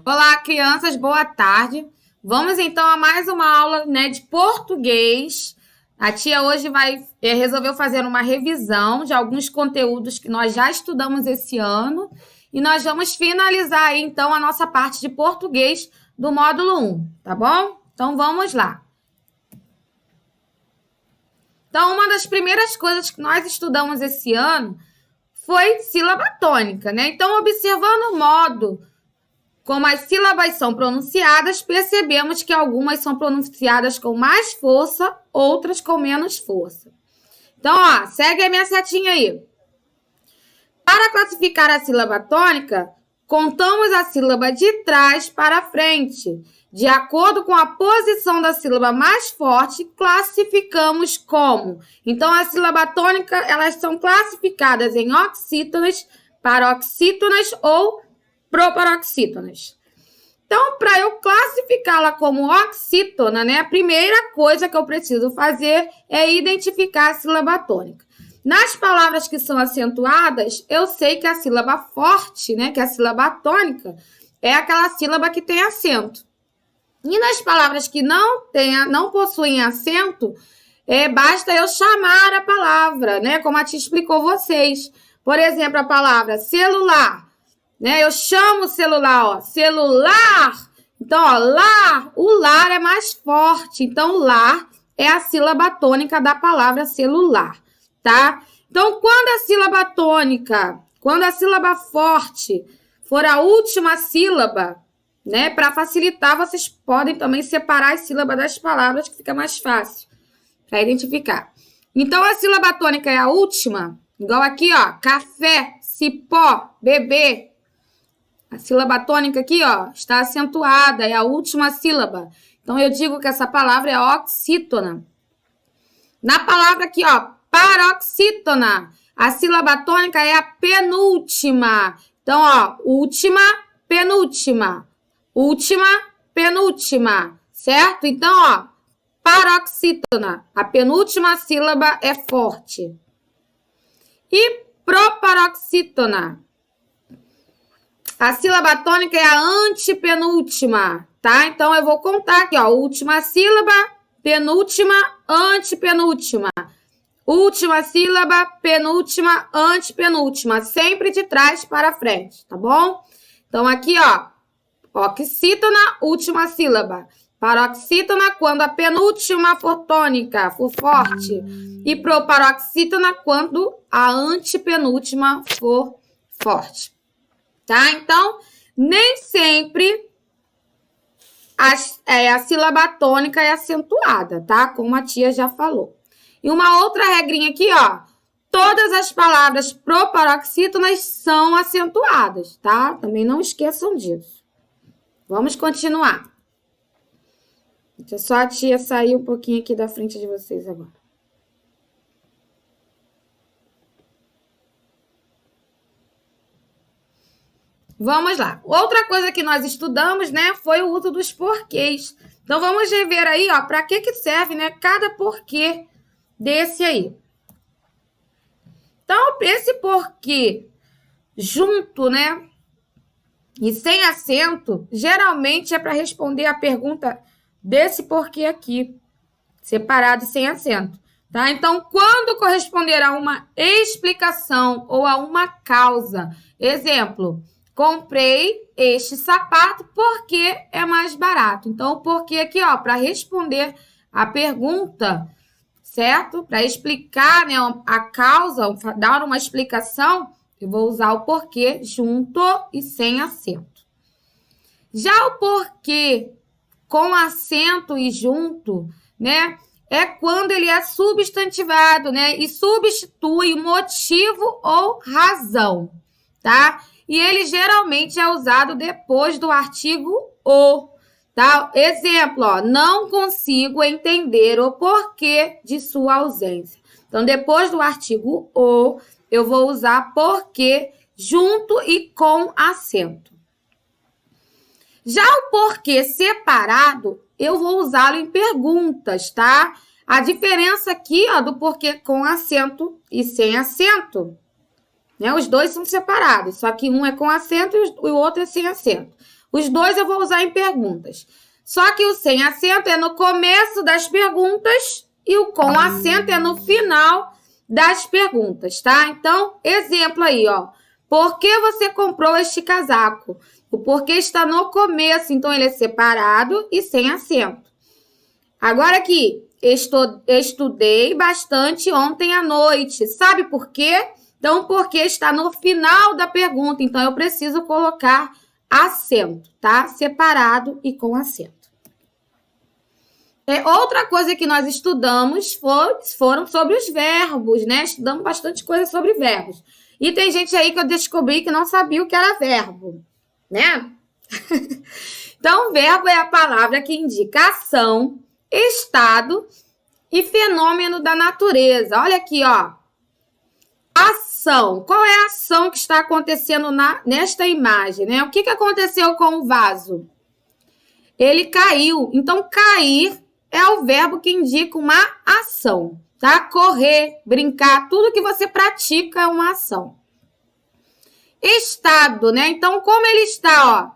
Olá, crianças, boa tarde. Vamos então a mais uma aula, de português. A tia hoje resolveu fazer uma revisão de alguns conteúdos que nós já estudamos esse ano e nós vamos finalizar aí, então, a nossa parte de português do módulo 1, tá bom? Então, vamos lá. Então, uma das primeiras coisas que nós estudamos esse ano foi sílaba tônica, né? Então, observando o modo como as sílabas são pronunciadas, percebemos que algumas são pronunciadas com mais força, outras com menos força. Então, segue a minha setinha aí. Para classificar a sílaba tônica, contamos a sílaba de trás para frente. De acordo com a posição da sílaba mais forte, classificamos como. Então, a sílaba tônica, elas são classificadas em oxítonas, paroxítonas ou proparoxítonas. Então, para eu classificá-la como oxítona, né, a primeira coisa que eu preciso fazer é identificar a sílaba tônica. Nas palavras que são acentuadas, eu sei que a sílaba forte, né, que é a sílaba tônica, é aquela sílaba que tem acento. E nas palavras que não possuem acento, basta eu chamar a palavra, né, como a tia explicou vocês. Por exemplo, a palavra celular. Eu chamo o celular, celular. Então, lar, o lar é mais forte. Então, lar é a sílaba tônica da palavra celular, tá? Então, quando a sílaba forte for a última sílaba, né? Para facilitar, vocês podem também separar as sílabas das palavras, que fica mais fácil para identificar. Então, a sílaba tônica é a última, igual aqui, café, cipó, bebê. A sílaba tônica aqui, está acentuada, é a última sílaba. Então, eu digo que essa palavra é oxítona. Na palavra aqui, paroxítona, a sílaba tônica é a penúltima. Então, última, penúltima. Última, penúltima. Certo? Então, paroxítona, a penúltima sílaba é forte. E proparoxítona. A sílaba tônica é a antepenúltima, tá? Então, eu vou contar aqui, última sílaba, penúltima, antepenúltima. Última sílaba, penúltima, antepenúltima. Sempre de trás para frente, tá bom? Então, aqui, oxítona, última sílaba. Paroxítona, quando a penúltima for tônica, for forte. E proparoxítona, quando a antepenúltima for forte. Tá? Então, nem sempre a sílaba tônica é acentuada, tá? Como a tia já falou. E uma outra regrinha aqui, todas as palavras proparoxítonas são acentuadas, tá? Também não esqueçam disso. Vamos continuar. Deixa só a tia sair um pouquinho aqui da frente de vocês agora. Vamos lá. Outra coisa que nós estudamos, né, foi o uso dos porquês. Então, vamos rever aí, para que serve, né, cada porquê desse aí. Então, esse porquê junto, né, e sem acento, geralmente é para responder a pergunta desse porquê aqui, separado e sem acento, tá? Então, quando corresponder a uma explicação ou a uma causa, exemplo, comprei este sapato porque é mais barato. Então, o porquê aqui, para responder a pergunta, certo? Para explicar, né, a causa, dar uma explicação, eu vou usar o porquê junto e sem acento. Já o porquê com acento e junto, né, é quando ele é substantivado, né, e substitui motivo ou razão, tá? E ele geralmente é usado depois do artigo o, tá? Exemplo, não consigo entender o porquê de sua ausência. Então, depois do artigo o, eu vou usar porquê junto e com acento. Já o porquê separado, eu vou usá-lo em perguntas, tá? A diferença aqui, do porquê com acento e sem acento, né? Os dois são separados, só que um é com acento e o outro é sem acento. Os dois eu vou usar em perguntas. Só que o sem acento é no começo das perguntas e o com acento é no final das perguntas, tá? Então, exemplo aí, ó. Por que você comprou este casaco? O porquê está no começo, então ele é separado e sem acento. Agora aqui, estudei bastante ontem à noite. Sabe por quê? Então, o porquê está no final da pergunta, então eu preciso colocar acento, tá? Separado e com acento. Outra coisa que nós estudamos foram sobre os verbos, né? Estudamos bastante coisa sobre verbos. E tem gente aí que eu descobri que não sabia o que era verbo, né? Então, verbo é a palavra que indica ação, estado e fenômeno da natureza. Olha aqui, ó. Ação. Qual é a ação que está acontecendo nesta imagem, né? O que aconteceu com o vaso? Ele caiu. Então, cair é o verbo que indica uma ação, tá? Correr, brincar, tudo que você pratica é uma ação. Estado, né? Então, como ele está, ó?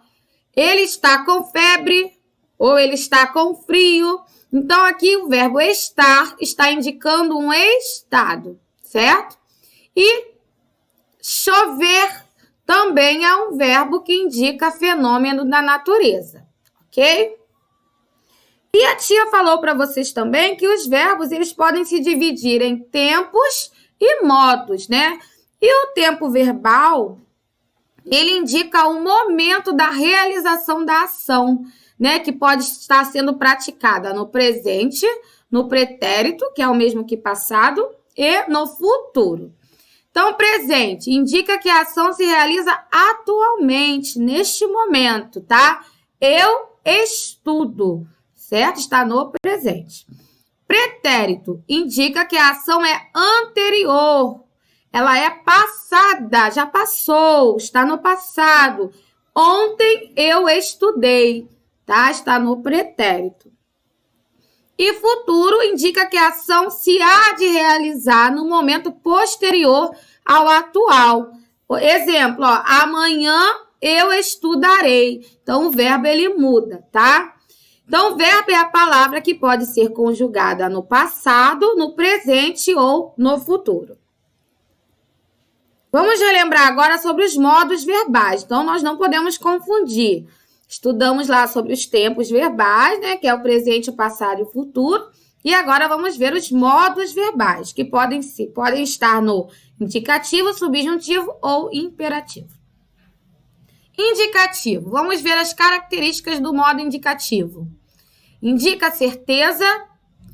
Ele está com febre ou ele está com frio. Então, aqui o verbo estar está indicando um estado, certo? E chover também é um verbo que indica fenômeno da natureza, ok? E a tia falou para vocês também que os verbos eles podem se dividir em tempos e modos, né? E o tempo verbal, ele indica o momento da realização da ação, né? Que pode estar sendo praticada no presente, no pretérito, que é o mesmo que passado, e no futuro. Então, presente indica que a ação se realiza atualmente, neste momento, tá? Eu estudo, certo? Está no presente. Pretérito indica que a ação é anterior, ela é passada, já passou, está no passado. Ontem eu estudei, tá? Está no pretérito. E futuro indica que a ação se há de realizar no momento posterior ao atual. Exemplo, ó, amanhã eu estudarei. Então, o verbo ele muda, tá? Então, o verbo é a palavra que pode ser conjugada no passado, no presente ou no futuro. Vamos relembrar agora sobre os modos verbais. Então, nós não podemos confundir. Estudamos lá sobre os tempos verbais, né? Que é o presente, o passado e o futuro. E agora vamos ver os modos verbais, que podem estar no indicativo, subjuntivo ou imperativo. Indicativo. Vamos ver as características do modo indicativo. Indica certeza,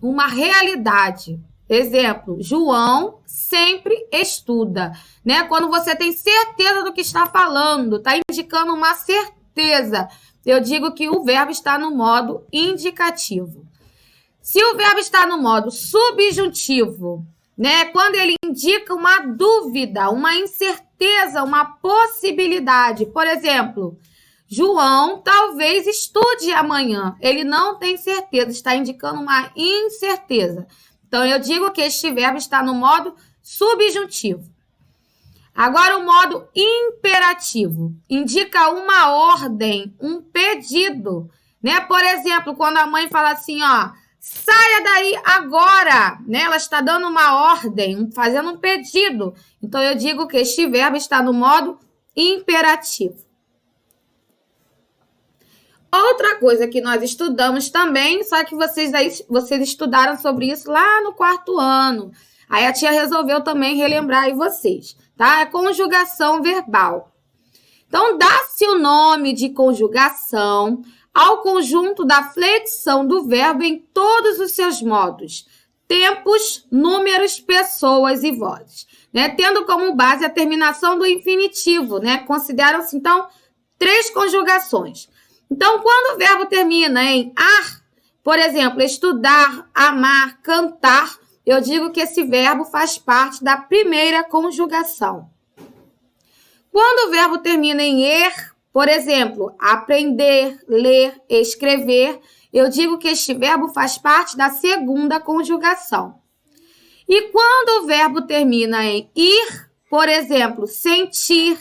uma realidade. Exemplo, João sempre estuda, né? Quando você tem certeza do que está falando, está indicando uma certeza. Eu digo que o verbo está no modo indicativo. Se o verbo está no modo subjuntivo, né? Quando ele indica uma dúvida, uma incerteza, uma possibilidade. Por exemplo, João talvez estude amanhã. Ele não tem certeza, está indicando uma incerteza. Então, eu digo que este verbo está no modo subjuntivo. Agora, o modo imperativo indica uma ordem, um pedido, né? Por exemplo, quando a mãe fala assim, ó, saia daí agora, né? Ela está dando uma ordem, fazendo um pedido. Então, eu digo que este verbo está no modo imperativo. Outra coisa que nós estudamos também, só que vocês estudaram sobre isso lá no 4º ano. Aí a tia resolveu também relembrar aí vocês, tá? É conjugação verbal. Então, dá-se o nome de conjugação ao conjunto da flexão do verbo em todos os seus modos, tempos, números, pessoas e vozes, né? Tendo como base a terminação do infinitivo, né? Consideram-se, então, 3 conjugações. Então, quando o verbo termina em ar, por exemplo, estudar, amar, cantar, eu digo que esse verbo faz parte da primeira conjugação. Quando o verbo termina em er, por exemplo, aprender, ler, escrever, eu digo que este verbo faz parte da segunda conjugação. E quando o verbo termina em ir, por exemplo, sentir,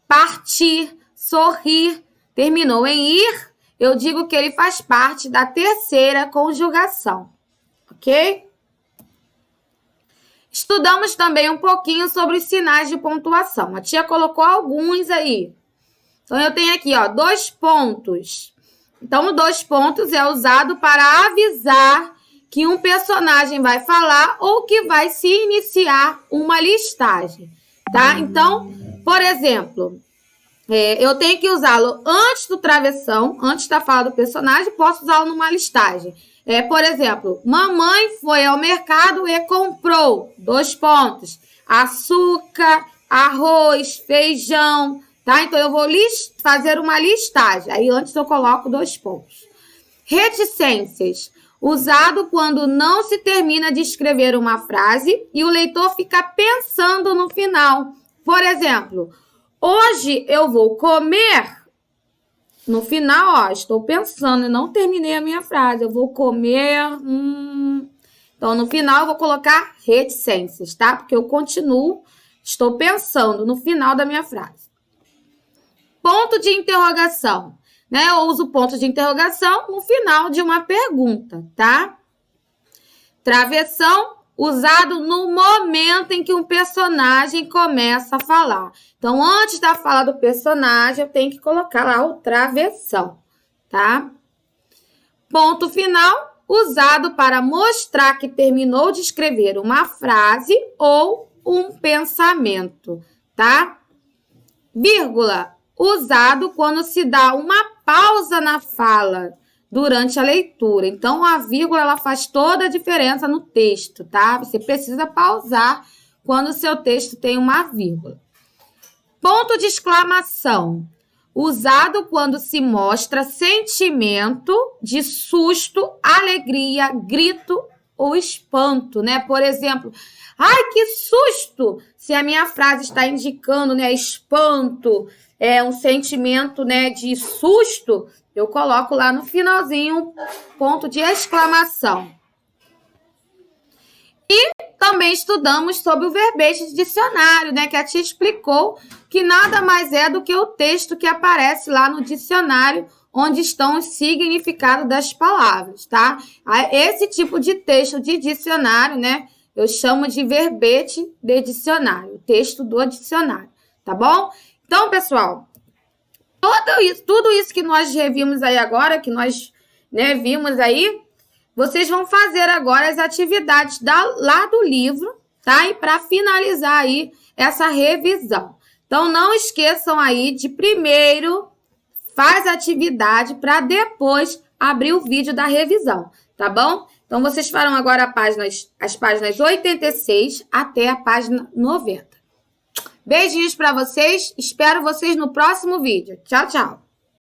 partir, sorrir, terminou em ir, eu digo que ele faz parte da terceira conjugação, ok? Estudamos também um pouquinho sobre os sinais de pontuação. A tia colocou alguns aí. Então, eu tenho aqui, ó, 2 pontos. Então, 2 pontos é usado para avisar que um personagem vai falar ou que vai se iniciar uma listagem, tá? Então, por exemplo, eu tenho que usá-lo antes do travessão, antes da fala do personagem, posso usá-lo numa listagem. Por exemplo, mamãe foi ao mercado e comprou, 2 pontos, açúcar, arroz, feijão, tá? Então, eu vou fazer uma listagem. Aí, antes eu coloco 2 pontos. Reticências. Usado quando não se termina de escrever uma frase e o leitor fica pensando no final. Por exemplo, hoje eu vou comer. No final, ó, estou pensando e não terminei a minha frase. Eu vou comer. Então, no final, eu vou colocar reticências, tá? Porque eu continuo, estou pensando no final da minha frase. Ponto de interrogação, né? Eu uso ponto de interrogação no final de uma pergunta, tá? Travessão, usado no momento em que um personagem começa a falar. Então, antes da fala do personagem, eu tenho que colocar lá o travessão, tá? Ponto final, usado para mostrar que terminou de escrever uma frase ou um pensamento, tá? Vírgula, usado quando se dá uma pausa na fala durante a leitura. Então, a vírgula ela faz toda a diferença no texto, tá? Você precisa pausar quando o seu texto tem uma vírgula. Ponto de exclamação. Usado quando se mostra sentimento de susto, alegria, grito ou espanto, né? Por exemplo, ai, que susto! Se a minha frase está indicando, né, espanto, um sentimento, né, de susto, eu coloco lá no finalzinho ponto de exclamação. E também estudamos sobre o verbete de dicionário, né, que a tia explicou que nada mais é do que o texto que aparece lá no dicionário, onde estão os significados das palavras, tá? Esse tipo de texto de dicionário, né, eu chamo de verbete de dicionário, o texto do dicionário, tá bom? Então, pessoal, tudo isso que nós revimos aí agora, que nós, né, vimos aí, vocês vão fazer agora as atividades lá do livro, tá? E para finalizar aí essa revisão. Então, não esqueçam aí de primeiro faz a atividade para depois abrir o vídeo da revisão, tá bom? Então, vocês farão agora as páginas 86 até a página 90. Beijinhos para vocês, espero vocês no próximo vídeo. Tchau, tchau!